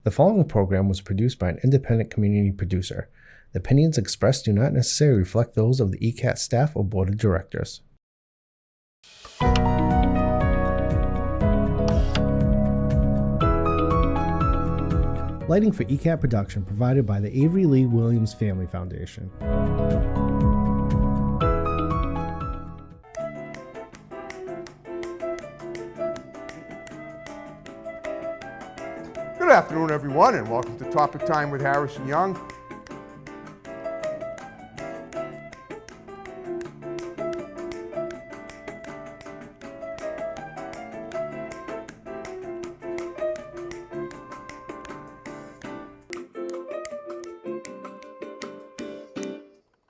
The following program was produced by an independent community producer. The opinions expressed do not necessarily reflect those of the ECAT staff or board of directors. Lighting for ECAT production provided by the Avery Lee Williams Family Foundation. Good afternoon, everyone, and welcome to Topic Time with Harrison Young.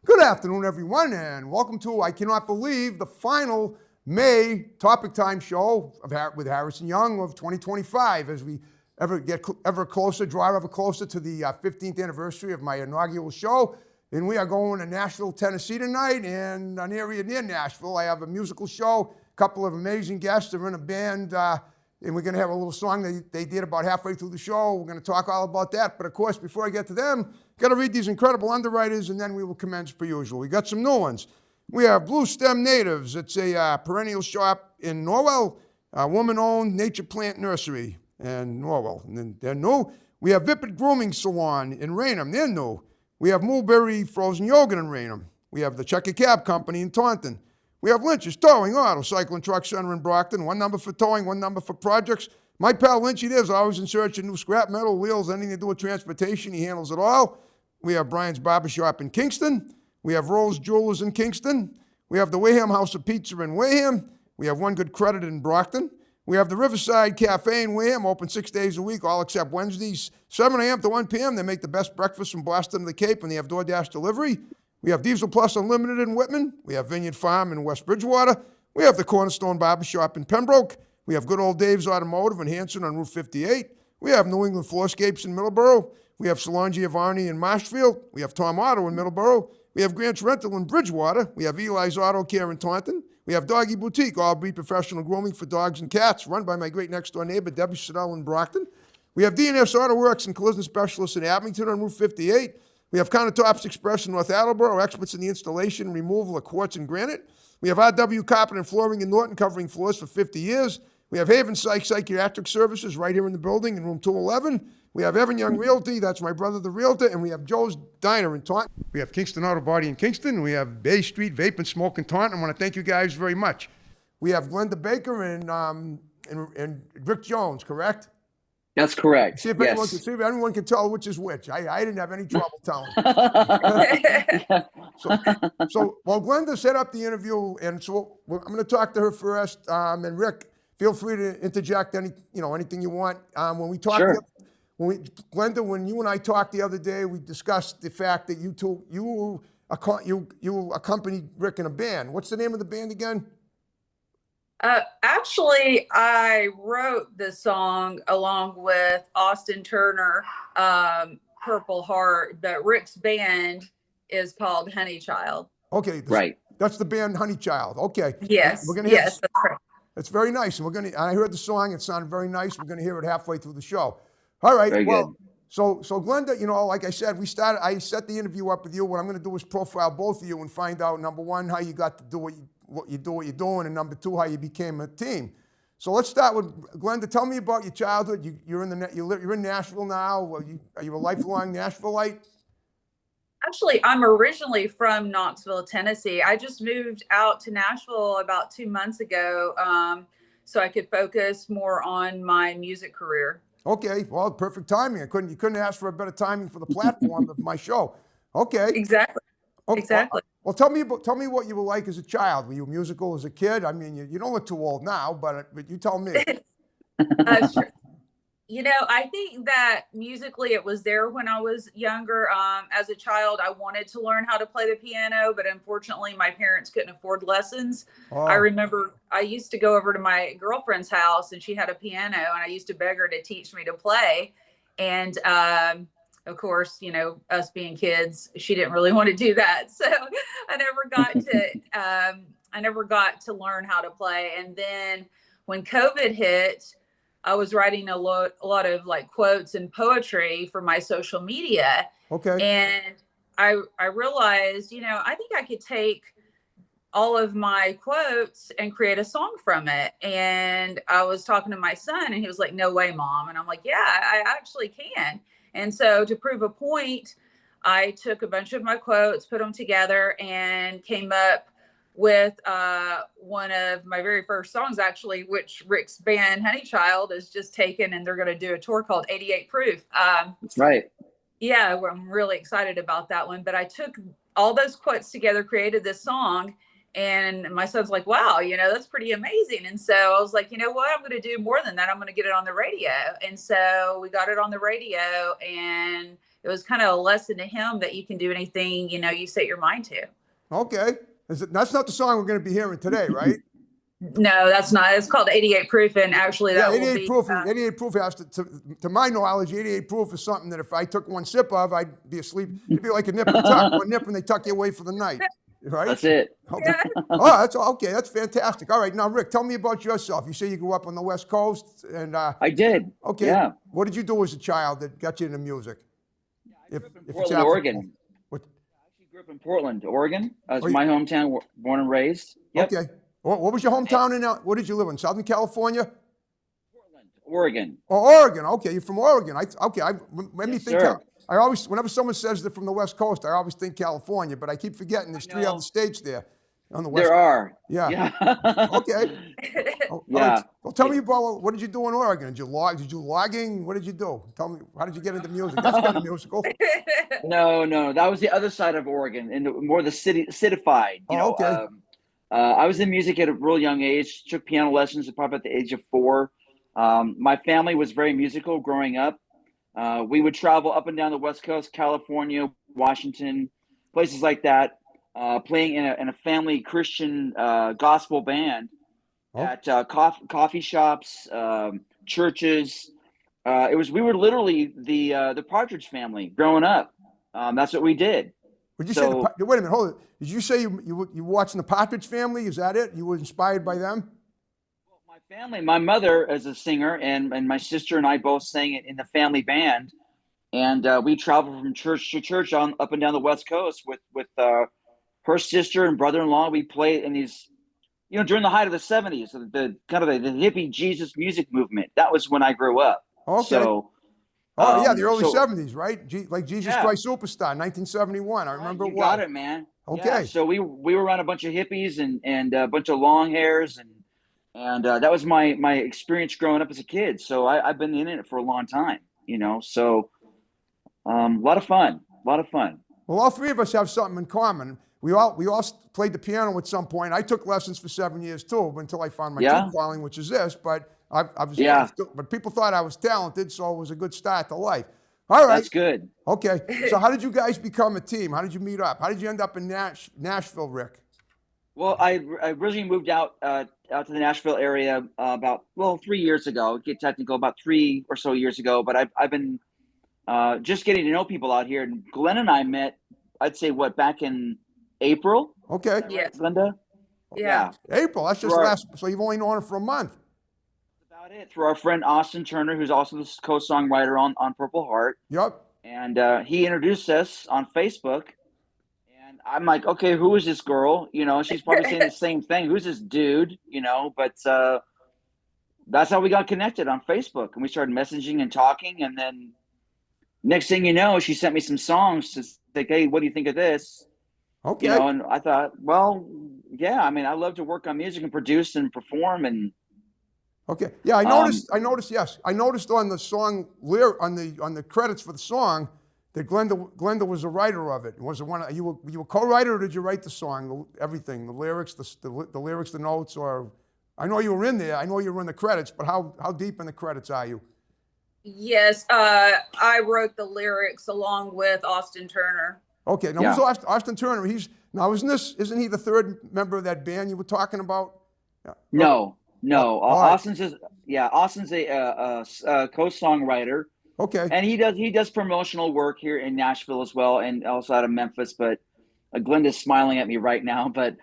Good afternoon, everyone, and welcome to, I cannot believe, the final May Topic Time show with Harrison Young of 2025 as we get ever closer to the 15th anniversary of my inaugural show. And we are going to Nashville, Tennessee tonight, and an area near Nashville. I have a musical show, a couple of amazing guests. They're in a band, and we're going to have a little song they did about halfway through the show. We're going to talk all about that. But of course, before I get to them, got to read these incredible underwriters, and then we will commence per usual. We got some new ones. We have Blue Stem Natives. It's a perennial shop in Norwell, a woman-owned nature plant nursery in Norwell. And then they're new. We have Vipid Grooming Salon in Raynham. They're new. We have Mulberry Frozen Yogurt in Raynham. We have the Checker Cab Company in Taunton. We have Lynch's Towing Auto Cycle and Truck Center in Brockton. One number for towing, one number for projects. My pal Lynchy there's always in search of new scrap metal, wheels, anything to do with transportation. He handles it all. We have Brian's Barbershop in Kingston. We have Rose Jewelers in Kingston. We have the Wayham House of Pizza in Wayham. We have One Good Credit in Brockton. We have the Riverside Cafe in Wayham, open 6 days a week, all except Wednesdays, 7 a.m. to 1 p.m. They make the best breakfast from Boston to the Cape, and they have DoorDash delivery. We have Diesel Plus Unlimited in Whitman. We have Vineyard Farm in West Bridgewater. We have the Cornerstone Barbershop in Pembroke. We have Good Old Dave's Automotive in Hanson on Route 58. We have New England Floorscapes in Middleborough. We have Salon Giovanni in Marshfield. We have Tom Auto in Middleborough. We have Grant's Rental in Bridgewater. We have Eli's Auto Care in Taunton. We have Doggy Boutique, all-breed professional grooming for dogs and cats, run by my great next-door neighbor, Debbie Siddell in Brockton. We have D&S Auto Works and Collision Specialists in Abington on Route 58. We have Countertops Express in North Attleboro, experts in the installation and removal of quartz and granite. We have RW Carpet and Flooring in Norton, covering floors for 50 years. We have Haven Psychiatric Services right here in the building in room 211. We have Evan Young Realty, that's my brother, the realtor, and we have Joe's Diner in Taunton. We have Kingston Auto Body in Kingston. We have Bay Street Vape and Smoke in Taunton. I want to thank you guys very much. We have Glenda Baker and Rick Jones, correct? That's correct. See if anyone can tell which is which. I didn't have any trouble telling. Well, Glenda set up the interview, and so I'm going to talk to her first. And Rick, feel free to interject anything you want. When we talk. Sure. Glenda, when you and I talked the other day, we discussed the fact that you accompanied Rick in a band. What's the name of the band again? Actually, I wrote the song along with Austin Turner, Purple Heart, but Rick's band is called Honey Child. Okay, right. That's the band Honey Child. Okay. Yes. That's right. It's very nice, and I heard the song. It sounded very nice. We're going to hear it halfway through the show. All right. Very good. So Glenda, like I said, I set the interview up with you. What I'm going to do is profile both of you and find out, number one, how you got to do what you're doing, and number two, how you became a team. So let's start with Glenda. Tell me about your childhood. You're in Nashville now. Are you a lifelong Nashvilleite? Actually, I'm originally from Knoxville, Tennessee. I just moved out to Nashville about 2 months ago, so I could focus more on my music career. Okay, well, perfect timing. You couldn't ask for a better timing for the platform of my show. Okay. Exactly. Okay. Exactly. Well, tell me what you were like as a child. Were you musical as a kid? I mean, you don't look too old now, but you tell me. Sure. I think that musically it was there when I was younger. As a child, I wanted to learn how to play the piano, but unfortunately my parents couldn't afford lessons. Oh. I remember I used to go over to my girlfriend's house and she had a piano and I used to beg her to teach me to play. And of course, us being kids, she didn't really want to do that. So I never got to learn how to play. And then when COVID hit, I was writing a lot of like quotes and poetry for my social media. Okay. And I realized, I think I could take all of my quotes and create a song from it. And I was talking to my son and he was like, "No way, Mom." And I'm like, "Yeah, I actually can." And so to prove a point, I took a bunch of my quotes, put them together, and came up with one of my very first songs, actually, which Rick's band Honeychild is just taken, and they're going to do a tour called 88 Proof. That's right. Yeah, I'm really excited about that one. But I took all those quotes together, created this song, and my son's like, "Wow, that's pretty amazing." And so I was like, "You know what? I'm going to do more than that. I'm going to get it on the radio." And so we got it on the radio, and it was kind of a lesson to him that you can do anything, you set your mind to. Okay. That's not the song we're going to be hearing today, right? No, that's not. It's called 88 Proof, and actually that 88 will be proof. 88 proof has to my knowledge, 88 proof is something that if I took one sip of, I'd be asleep. It'd be like a nip and tuck. One nip and they tuck you away for the night, right? That's it. Okay. Yeah. Oh, that's okay. That's fantastic. All right, now Rick, tell me about yourself. You say you grew up on the West Coast, and I did. okay. Yeah. What did you do as a child that got you into music? I grew up in it's Portland, applicable. Oregon. What? I actually grew up in Portland, Oregon. That was my hometown, born and raised. Yep. Okay. What was your hometown in? What did you live in? Southern California? Portland, Oregon. Oh, Oregon. Okay, you're from Oregon. Made me Yes, think. sir. I always, whenever someone says they're from the West Coast, I always think California, but I keep forgetting there's 3 other states there on the West. There are. Yeah. Yeah. Okay. All Yeah. right. Well, tell me about what did you do in Oregon? Did you logging? What did you do? Tell me, how did you get into music? That's kind of musical. No, that was the other side of Oregon, and more the citified. Okay. I was in music at a real young age. Took piano lessons at probably at the age of 4. My family was very musical growing up. We would travel up and down the West Coast, California, Washington, places like that, playing in a family Christian gospel band at coffee shops, churches. We were literally the Partridge Family growing up. That's what we did. Would you say? Wait a minute, hold it. Did you say you watching the Partridge Family? Is that it? You were inspired by them? Well, my family, my mother is a singer, and my sister and I both sang in the family band, and we traveled from church to church up and down the West Coast with her sister and brother-in-law. We played in these, during the height of the 70s, the kind of the hippie Jesus music movement. That was when I grew up. Okay. So. Yeah, the early 70s, right? Like Jesus Christ Superstar, 1971. I remember you got it, man. Okay. Yeah, so we were around a bunch of hippies and a bunch of long hairs, and that was my experience growing up as a kid. So I've been in it for a long time, So a lot of fun. Well, all 3 of us have something in common. We all played the piano at some point. I took lessons for 7 years too, until I found my true calling, which is this. But but people thought I was talented, so it was a good start to life. All right. That's good. Okay. So how did you guys become a team? How did you meet up? How did you end up in Nashville, Rick? Well, I originally moved out to the Nashville area about 3 years ago. Get technical, about 3 or so years ago. But I've been just getting to know people out here. And Glenn and I met, I'd say, back in April? Okay. Yes. Glenda? Yeah. April. That's just so you've only known her for a month. That's about it. Through our friend Austin Turner, who's also the co-songwriter on Purple Heart. Yep. And he introduced us on Facebook. And I'm like, okay, who is this girl? She's probably saying the same thing. Who's this dude? But that's how we got connected on Facebook. And we started messaging and talking. And then next thing you know, she sent me some songs to say, hey, what do you think of this? Okay. And I thought, well, yeah, I mean, I love to work on music and produce and perform. And okay, yeah, I noticed. Yes, I noticed on the song on the credits for the song that Glenda was a writer of it. Was it one? You were co-writer, or did you write the song, everything, the lyrics, the lyrics, the notes, or? I know you were in there. I know you were in the credits, but how deep in the credits are you? Yes, I wrote the lyrics along with Austin Turner. Okay, now who's Austin Turner? Isn't he the 3rd member of that band you were talking about? Yeah. No. Austin's right. Austin's a co-songwriter. Okay. And he does promotional work here in Nashville as well, and also out of Memphis. But Glenda's smiling at me right now. But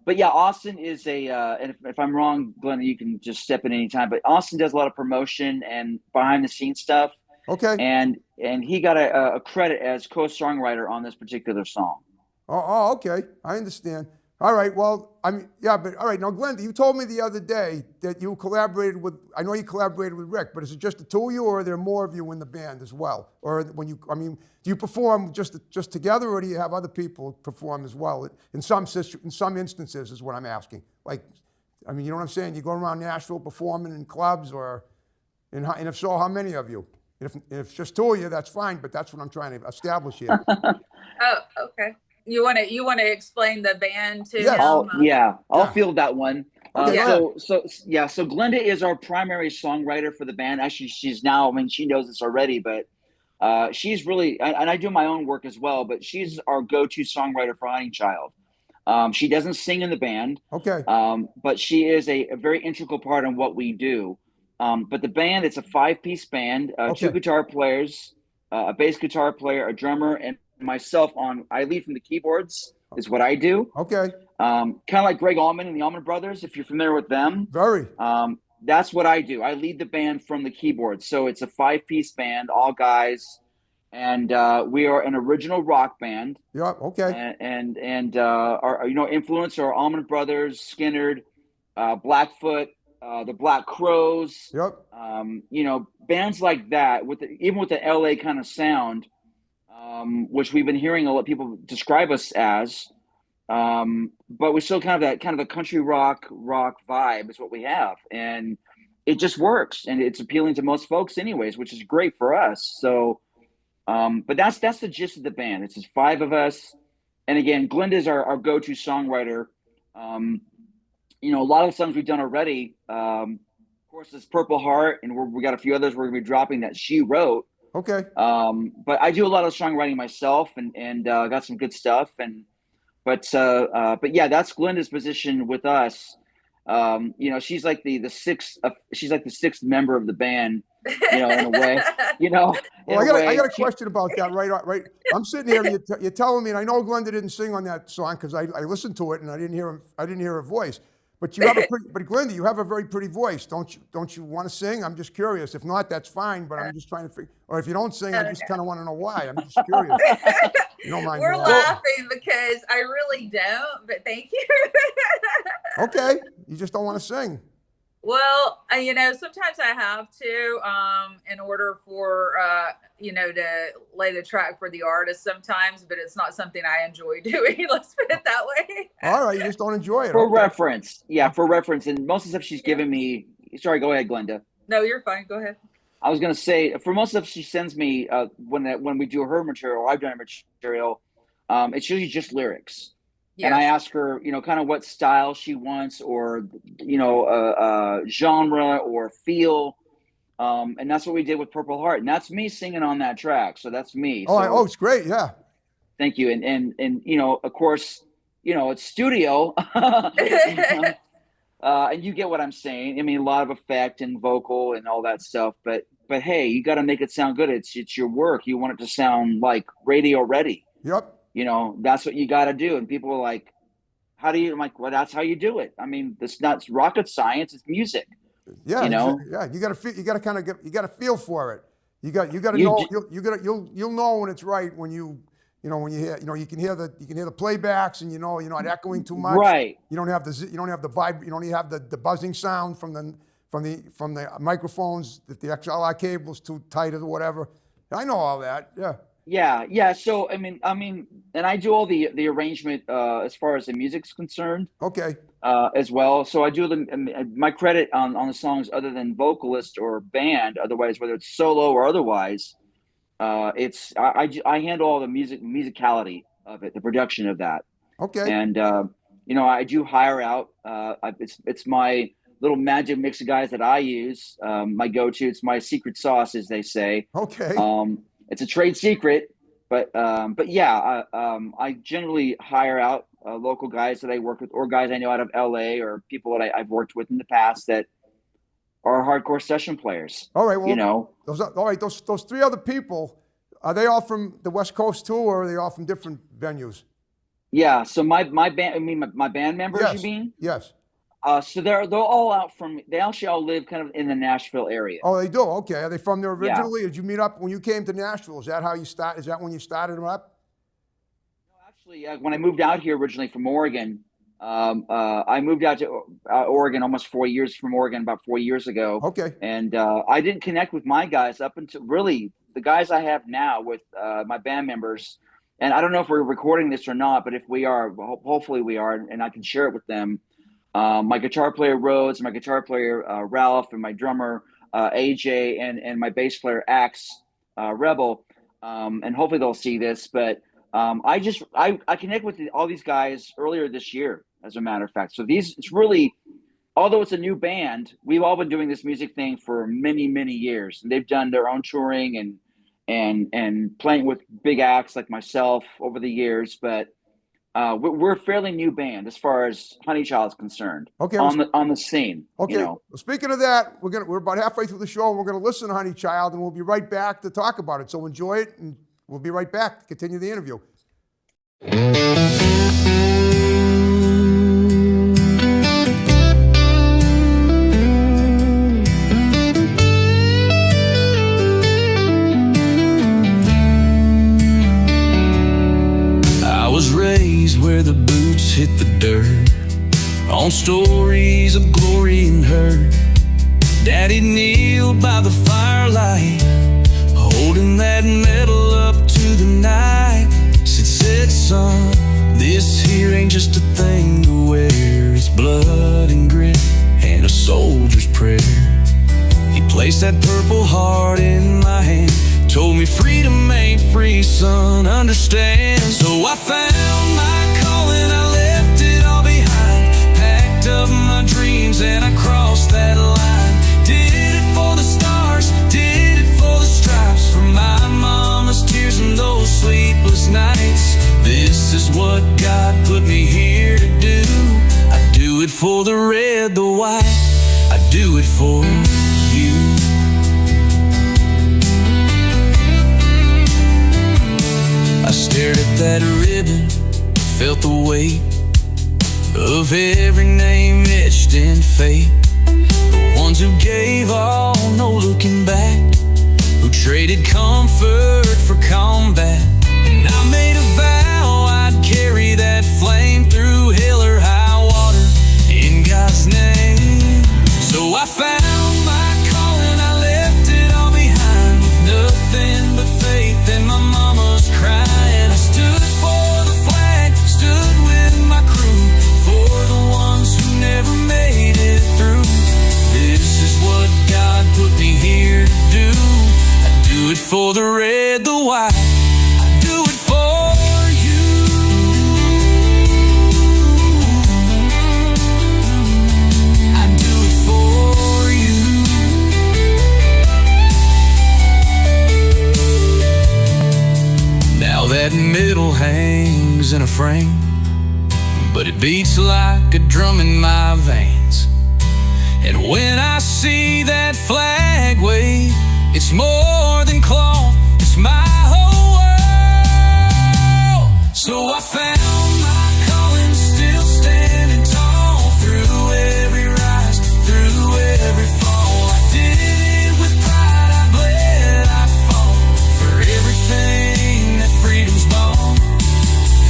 but yeah, Austin is and if I'm wrong, Glenda, you can just step in anytime. But Austin does a lot of promotion and behind the scenes stuff, Okay. and he got a credit as co-songwriter on this particular song. Oh, okay. I understand. All right. Well, yeah, but all right. Now, Glenda, you told me the other day that you collaborated with, I know you collaborated with Rick, but is it just the two of you, or are there more of you in the band as well? Or when you, do you perform just together, or do you have other people perform as well? In some instances is what I'm asking. Like, you know what I'm saying? You go around Nashville performing in clubs, and if so, how many of you? If it's just two of you, that's fine, but that's what I'm trying to establish here. Oh, okay. You want to explain the band to Yes. him? I'll field that one. Okay, So Glenda is our primary songwriter for the band. Actually, she's now, she knows this already, but she's really, and I do my own work as well, but she's our go-to songwriter for Honey Child. She doesn't sing in the band. Okay. But she is a very integral part in what we do. But the band, it's a 5-piece band, Okay. 2 guitar players, a bass guitar player, a drummer, and myself I lead from the keyboards is what I do. Okay. Kind of like Greg Allman and the Allman Brothers, if you're familiar with them. Very. That's what I do. I lead the band from the keyboards. So it's a 5-piece band, all guys. And we are an original rock band. Yeah, okay. And our influence are Allman Brothers, Skinner, Blackfoot, the Black Crows. Yep. Bands like that, even with the LA kind of sound, which we've been hearing a lot of people describe us as, but we still kind of a country rock vibe is what we have, and it just works, and it's appealing to most folks anyways, which is great for us. So, but that's the gist of the band. It's just 5 of us, and again, Glenda is our go-to songwriter. A lot of the songs we've done already, of course, is Purple Heart, and we got a few others we're gonna be dropping that she wrote. Okay. But I do a lot of songwriting myself, and got some good stuff. But yeah, that's Glenda's position with us. She's like the sixth member of the band, in a way. Well, I got a question about that. Right. I'm sitting here. You're telling me, and I know Glenda didn't sing on that song because I listened to it and I didn't hear her voice. But Glenda, you have a very pretty voice. Don't you want to sing? I'm just curious. If not, that's fine. But I'm just trying to figure. Or if you don't sing, I just kind of want to know why. I'm just curious. You don't mind? We're laughing because I really don't. But thank you. Okay, you just don't want to sing. Well, sometimes I have to, in order for, to lay the track for the artist sometimes, but it's not something I enjoy doing. Let's put it that way. All right, you just don't enjoy it. For reference. Yeah, for reference. And most of the stuff she's given me, sorry, go ahead, Glenda. No, you're fine. Go ahead. I was going to say, for most of the stuff she sends me, when we do her material, or I've done her material, it's usually just lyrics. Yes. And I ask her, kind of what style she wants, or, genre or feel. And that's what we did with Purple Heart. And that's me singing on that track. So that's me. Oh, it's great. Yeah. Thank you. And of course, it's studio. And you get what I'm saying. A lot of effect and vocal and all that stuff. But hey, you got to make it sound good. It's your work. You want it to sound like radio ready. Yep. That's what you got to do. And people are like, how do you? I'm like, well, that's how you do it. It's not rocket science. It's music. Yeah. Yeah. You got to feel for it. You got to know. You'll know when it's right when you hear. You can hear the playbacks, and you're not echoing too much. Right. You don't have the vibe. You don't have the buzzing sound from the microphones. That the XLR cable's too tight or whatever. I know all that. Yeah. Yeah. So and I do all the arrangement as far as the music's concerned. Okay. As well. So I do my credit on the songs, other than vocalist or band, otherwise whether it's solo or otherwise, I handle all the musicality of it, the production of that. Okay. And I do hire out. It's my little magic mix of guys that I use. My go-to. It's my secret sauce, as they say. Okay. It's a trade secret, but yeah, I generally hire out local guys that I work with, or guys I know out of LA, or people that I've worked with in the past that are hardcore session players. All right, well, those 3 other people, are they all from the West Coast too, or are they all from different venues? Yeah. So my band, I mean, my band members, you Yes. mean? Yes. So they're all out from. They actually all live kind of in the Nashville area. Oh, they do. Okay. Are they from there Yeah. originally? Did you meet up when you came to Nashville? Is that how you start? Is that when you started them up? Actually, when I moved out here originally from Oregon, I moved out to Oregon almost 4 years from Oregon about 4 years ago. Okay. And I didn't connect with my guys up until really the guys I have now with my band members. And I don't know if we're recording this or not, but if we are, hopefully we are, and I can share it with them. My guitar player Rhodes, my guitar player Ralph, and my drummer AJ, and my bass player Axe Rebel. And hopefully they'll see this, but I connect with all these guys earlier this year, as a matter of fact. So it's really, although it's a new band, we've all been doing this music thing for many, many years. And they've done their own touring and playing with big acts like myself over the years. But we're a fairly new band as far as Honeychild is concerned. Okay. On the scene. Okay. You know? Well, speaking of that, we're about halfway through the show, and we're gonna listen to Honeychild, and we'll be right back to talk about it. So enjoy it, and we'll be right back to continue the interview. I was raised where the boots hit the dirt, on stories of glory and hurt. Daddy kneeled by the firelight, holding that medal up to the night. Said, son, this here ain't just a thing to wear. It's blood and grit and a soldier's prayer. He placed that Purple Heart in my hand, told me freedom ain't free, son, understand. So I found my calling, I left it all behind, packed up my dreams and I crossed that line. Did it for the stars, did it for the stripes, for my mama's tears and those sleepless nights. This is what God put me here to do. I do it for the red, the white, I do it for you. I stared at that ribbon, felt the weight of every name etched in fate. The ones who gave all, no looking back, who traded comfort for combat. And I made a vow I'd carry that flame through hell or high water in God's name. So I found my calling, I left it all behind, with nothing but faith and my mama's crying. I stood for the flag, stood with my crew, for the ones who never made it through. This is what God put me here to do. I do it for the red, the white, I do it for you. I do it for you. Now that medal hangs in a frame, but it beats like a drum in my veins. And when I see that flag wave, it's more than cloth, it's my whole world. So I found my calling, still standing tall, through every rise, through every fall. I did it with pride, I bled, I fought for everything that freedom's bought.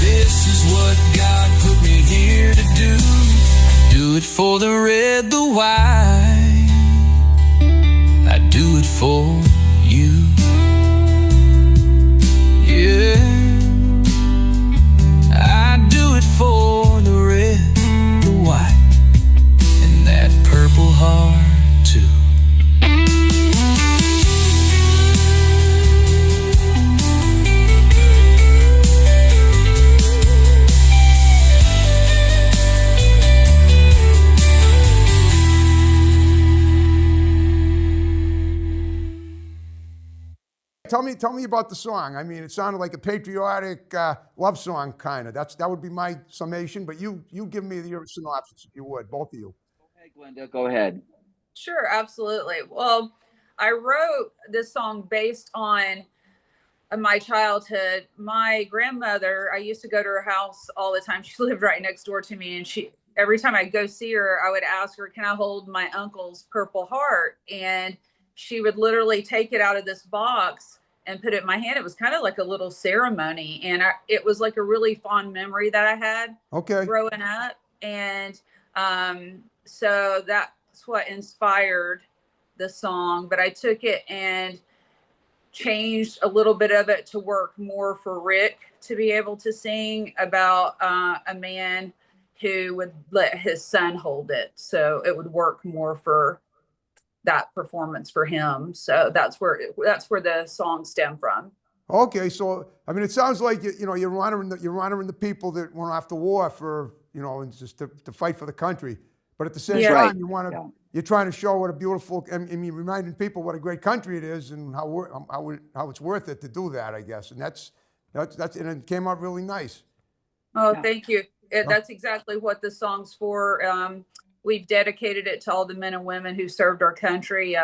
This is what God put me here to do. I do it for the red, the white, I do it for you. Yeah, I do it for the red, the white, and that Purple Heart too. Tell me about the song. I mean, it sounded like a patriotic love song, kind of. That would be my summation. But you give me your synopsis, if you would, both of you. Go ahead, Glenda. Go ahead. Sure, absolutely. Well, I wrote this song based on my childhood, my grandmother, I used to go to her house all the time. She lived right next door to me, and every time I'd go see her, I would ask her, can I hold my uncle's Purple Heart? And she would literally take it out of this box and put it in my hand. It was kind of like a little ceremony. And it was like a really fond memory that I had growing up. And so that's what inspired the song. But I took it and changed a little bit of it to work more for Rick to be able to sing about a man who would let his son hold it. So it would work more for that performance for him. So that's where the song stemmed from. Okay, so I mean, it sounds like you're honoring the people that went off the war for and just to fight for the country. But at the same time, you're trying to show what a beautiful, I mean, reminding people what a great country it is and how it's worth it to do that, I guess. And that's and it came out really nice. Oh, thank you. That's exactly what the song's for. We've dedicated it to all the men and women who served our country.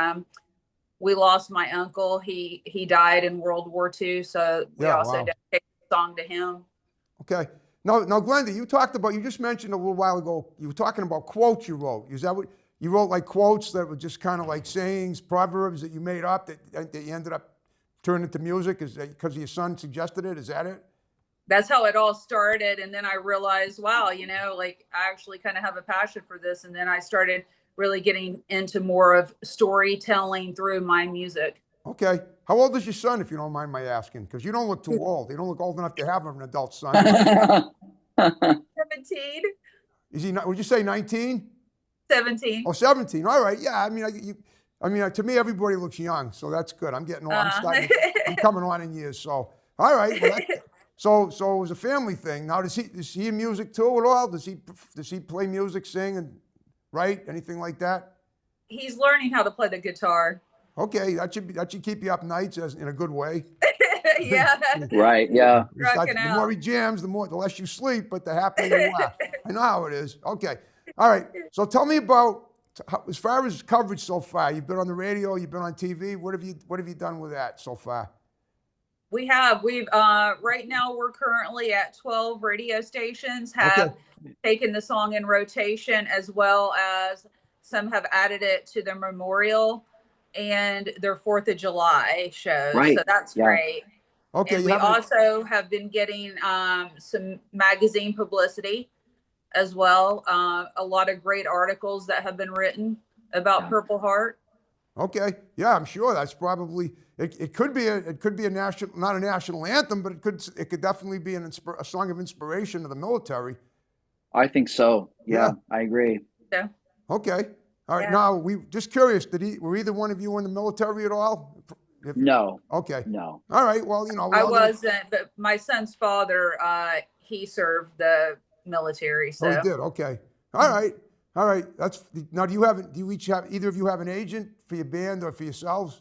We lost my uncle. He died in World War II. So we also dedicated the song to him. Okay. Now, Glenda, you just mentioned a little while ago, you were talking about quotes you wrote. Is that what you wrote, like quotes that were just kind of like sayings, proverbs that you made up that you ended up turning into music? Is that because your son suggested it? Is that it? That's how it all started. And then I realized, wow, like I actually kind of have a passion for this. And then I started really getting into more of storytelling through my music. Okay. How old is your son, if you don't mind my asking? Because you don't look too old. You don't look old enough to have an adult son. 17. Is he? Would you say 19? 17. Oh, 17. All right. Yeah. I mean, to me, everybody looks young, so that's good. I'm getting old. I'm coming on in years. So, all right. Well, so it was a family thing. Now, does he in music too at all? Does he play music, sing, and write, anything like that? He's learning how to play the guitar. Okay, that should keep you up nights in a good way. Yeah. Right. Yeah. The more he jams, the less you sleep, but the happier you are. I know how it is. Okay. All right. So tell me about, as far as coverage so far. You've been on the radio. You've been on TV. What have you done with that so far? We've right now we're currently at 12 radio stations have taken the song in rotation, as well as some have added it to their memorial and their 4th of July shows. Right. So that's great. Okay. And we also have been getting some magazine publicity as well. A lot of great articles that have been written about Purple Heart. Okay. Yeah, I'm sure that's probably it could be a national, not a national anthem, but it could definitely be a song of inspiration to the military. I think so. Yeah. I agree. Yeah. Okay. All right. Now, we just curious, were either one of you in the military at all? No. Okay. No. All right. Well, I wasn't, but my son's father, he served the military. So. Oh, he did. Okay. All right. All right. Now, do either of you have an agent for your band or for yourselves?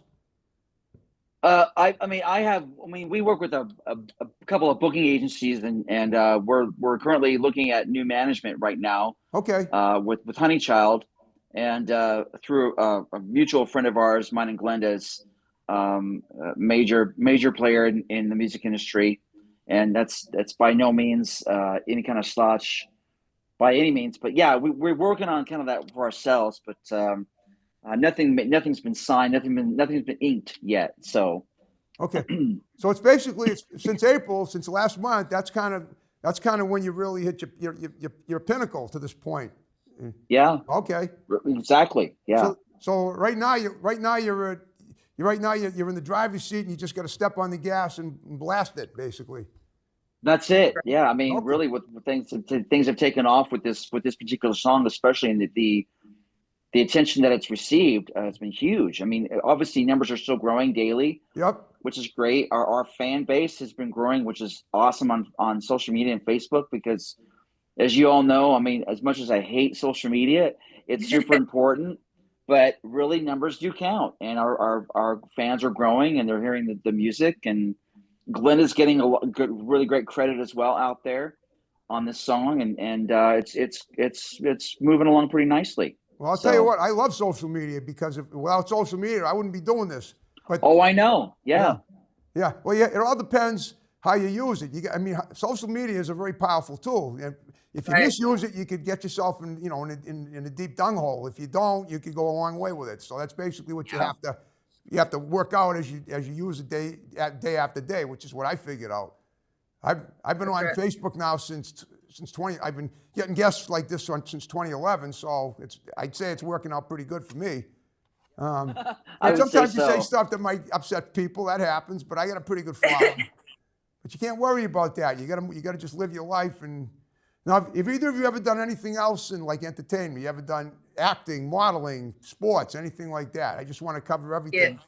We work with a couple of booking agencies, and we're currently looking at new management right now. Okay. With Honeychild, and through a mutual friend of ours, mine and Glenda's, major player in the music industry, and that's by no means any kind of slouch by any means. But yeah, we're working on kind of that for ourselves, but. Nothing's been signed. Nothing's been inked yet. So, okay. So it's basically since April, since last month. That's kind of when you really hit your pinnacle to this point. Yeah. Okay. Exactly. Yeah. So right now you're in the driver's seat, and you just got to step on the gas and blast it, basically. That's it. Yeah. I mean, really, with things have taken off with this particular song, especially in the attention that it's received. It's been huge. I mean, obviously numbers are still growing daily. Yep. Which is great. Our fan base has been growing, which is awesome on social media and Facebook, because as you all know, I mean, as much as I hate social media, it's super important, but really numbers do count, and our fans are growing, and they're hearing the music, and Glenda's getting really great credit as well out there on this song. And it's moving along pretty nicely. Well, I'll tell you what, I love social media, because without social media, I wouldn't be doing this. But I know. Yeah. Yeah, well, yeah, it all depends how you use it. I mean, social media is a very powerful tool. And if you Right. misuse it, you could get yourself in, in a deep dung hole. If you don't, you could go a long way with it. So that's basically what Yeah. you have to work out as you use it day after day, which is what I figured out. I've been on Okay. Facebook now since 20. I've been getting guests like this since 2011. So I'd say it's working out pretty good for me. I And would say sometimes you say so. stuff that might upset people. That happens, but I got a pretty good following. But you can't worry about that. You gotta just live your life. And now, if either of you ever done anything else in like entertainment, you ever done acting, modeling, sports, anything like that? I just want to cover Yeah. everything.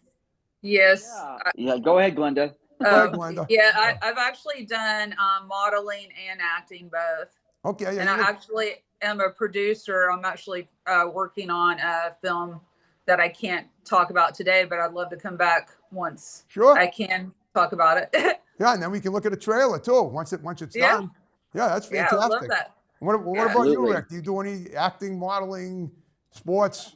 Yes. Yeah, go ahead, Glenda. Go ahead, Glenda. Yeah, I've actually done modeling and acting both. Okay, yeah, And I actually am a producer. I'm actually working on a film that I can't talk about today, but I'd love to come back once Sure. I can talk about it. Yeah, and then we can look at a trailer too once it's Yeah. done. Yeah, that's Yeah, I fantastic. love that. What about you, Absolutely. Rick? Do you do any acting, modeling, sports?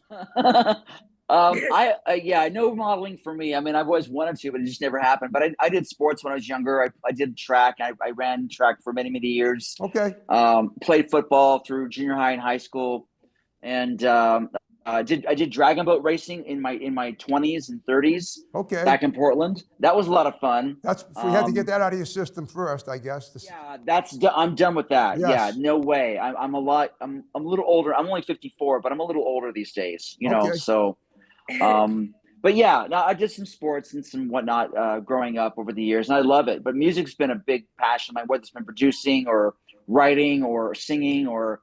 Yeah, no modeling for me. I mean, I've always wanted to, but it just never happened. But I did sports when I was younger. I did track. I ran track for many, many years. Okay. Played football through junior high and high school, and I did dragon boat racing in my 20s and 30s Okay. back in Portland. That was a lot of fun. So you had to get that out of your system first, I guess. Yeah, I'm done with that. Yes. Yeah, no way. I'm a little older. I'm only 54, but I'm a little older these days. Okay. So. But yeah, no, I did some sports and some whatnot growing up over the years, and I love it. But music's been a big passion of mine, whether it's been producing or writing or singing or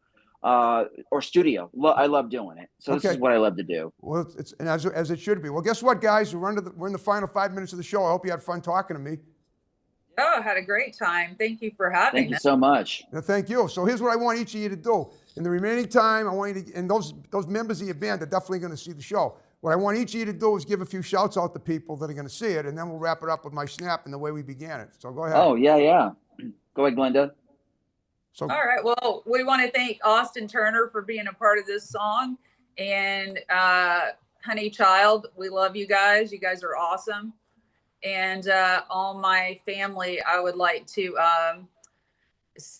studio. I love doing it. So this is what I love to do. Well, it's and as it should be. Well, guess what, guys? We're in the final 5 minutes of the show. I hope you had fun talking to me. Oh, I had a great time. Thank you for having Thank me. you so much. Thank you. So here's what I want each of you to do. In the remaining time, I want you to, and those members of your band are definitely going to see the show. What I want each of you to do is give a few shouts out to people that are going to see it, and then we'll wrap it up with my snap and the way we began it. So go ahead. Oh, yeah. Go ahead, Glenda. So, all right. Well, we want to thank Austin Turner for being a part of this song. And Honey Child, we love you guys. You guys are awesome. And all my family, I would like to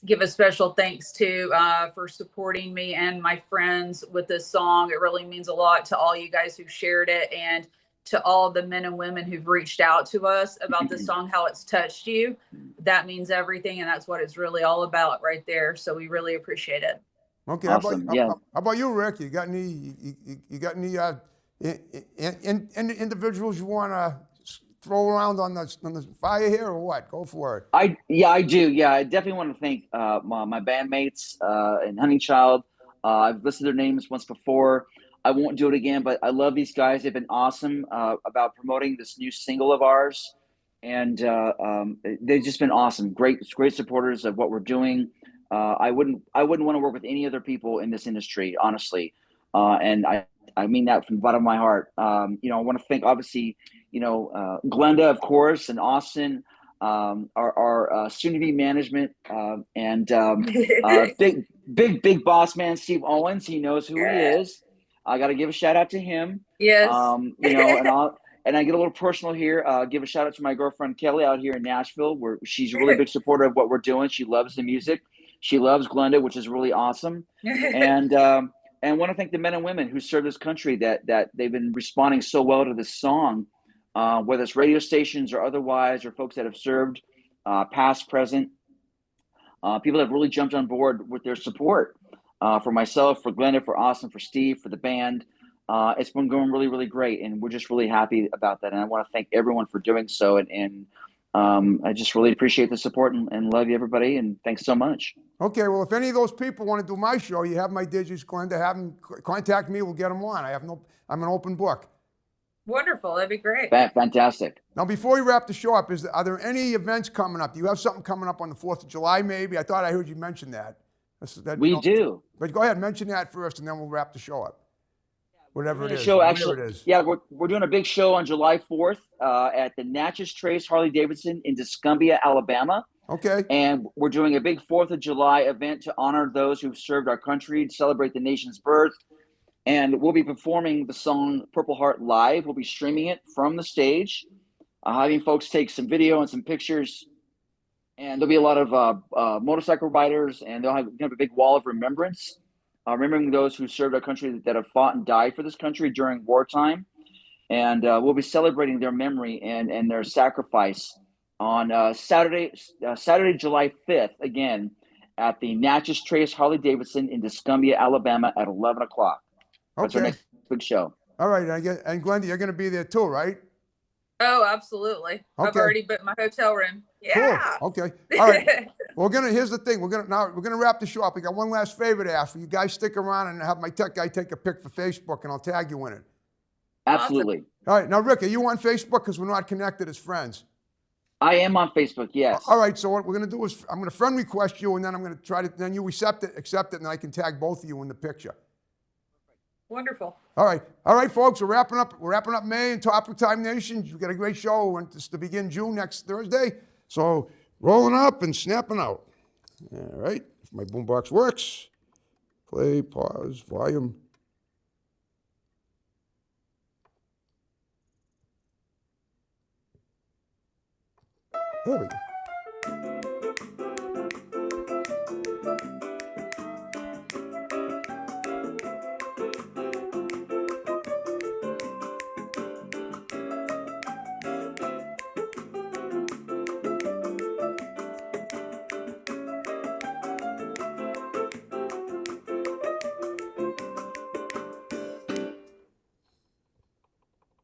give a special thanks to for supporting me and my friends with this song. It really means a lot to all you guys who've shared it, and to all the men and women who've reached out to us about this song, how it's touched you. That means everything, and that's what it's really all about right there. So we really appreciate it. okay. Awesome. How about you, Rick? You got any individuals you want to throw around on the fire here, or what? Go for it. I do. Yeah, I definitely want to thank my bandmates and Honey Child. I've listed their names once before. I won't do it again, but I love these guys. They've been awesome about promoting this new single of ours, and they've just been awesome. Great supporters of what we're doing. I wouldn't want to work with any other people in this industry, honestly, and I mean that from the bottom of my heart. I want to thank, obviously, Glenda, of course, and Austin, our soon-to-be management, and big boss man, Steve Owens. He knows who he is. I got to give a shout out to him. Yes. And I get a little personal here. Give a shout out to my girlfriend Kelly out here in Nashville, where she's a really big supporter of what we're doing. She loves the music. She loves Glenda, which is really awesome. And want to thank the men and women who serve this country that they've been responding so well to this song, whether it's radio stations or otherwise, or folks that have served, past, present. People have really jumped on board with their support. For myself, for Glenda, for Austin, for Steve, for the band. It's been going really, really great, and we're just really happy about that. And I want to thank everyone for doing so. And I just really appreciate the support and love you, everybody. And thanks so much. Okay, well, if any of those people want to do my show, you have my digits, Glenda. Have them contact me. We'll get them on. I'm an open book. Wonderful. That'd be great. Fantastic. Now, before we wrap the show up, are there any events coming up? Do you have something coming up on the 4th of July, maybe? I thought I heard you mention that. We do. But go ahead, mention that first, and then we'll wrap the show up. Whatever it is. Yeah, we're doing a big show on July 4th at the Natchez Trace Harley Davidson in Tuscumbia, Alabama. Okay. And we're doing a big 4th of July event to honor those who've served our country, to celebrate the nation's birth. And we'll be performing the song Purple Heart live. We'll be streaming it from the stage. having folks take some video and some pictures. And there'll be a lot of motorcycle riders, and they'll have a big wall of remembrance, remembering those who served our country, that have fought and died for this country during wartime. And we'll be celebrating their memory and their sacrifice on Saturday, July 5th, again, at the Natchez Trace Harley Davidson in Tuscumbia, Alabama at 11 o'clock. That's our Okay. next big show. All right. And Glenda, you're going to be there too, right? Oh, absolutely. I've Okay. already booked my hotel room. Yeah. Cool. Okay. All right. Here's the thing. We're gonna wrap the show up. We got one last favor to ask. Will you guys stick around and have my tech guy take a pic for Facebook, and I'll tag you in it? Absolutely. All right. Now, Rick, are you on Facebook? Because we're not connected as friends. I am on Facebook, yes. All right. So what we're gonna do is I'm gonna friend request you, and then I'm gonna then you accept it, and I can tag both of you in the picture. Wonderful. All right, folks. We're wrapping up May and Topic Time Nation. We've got a great show to begin June next Thursday. So rolling up and snapping out. All right. If my boombox works, play, pause, volume. There we go.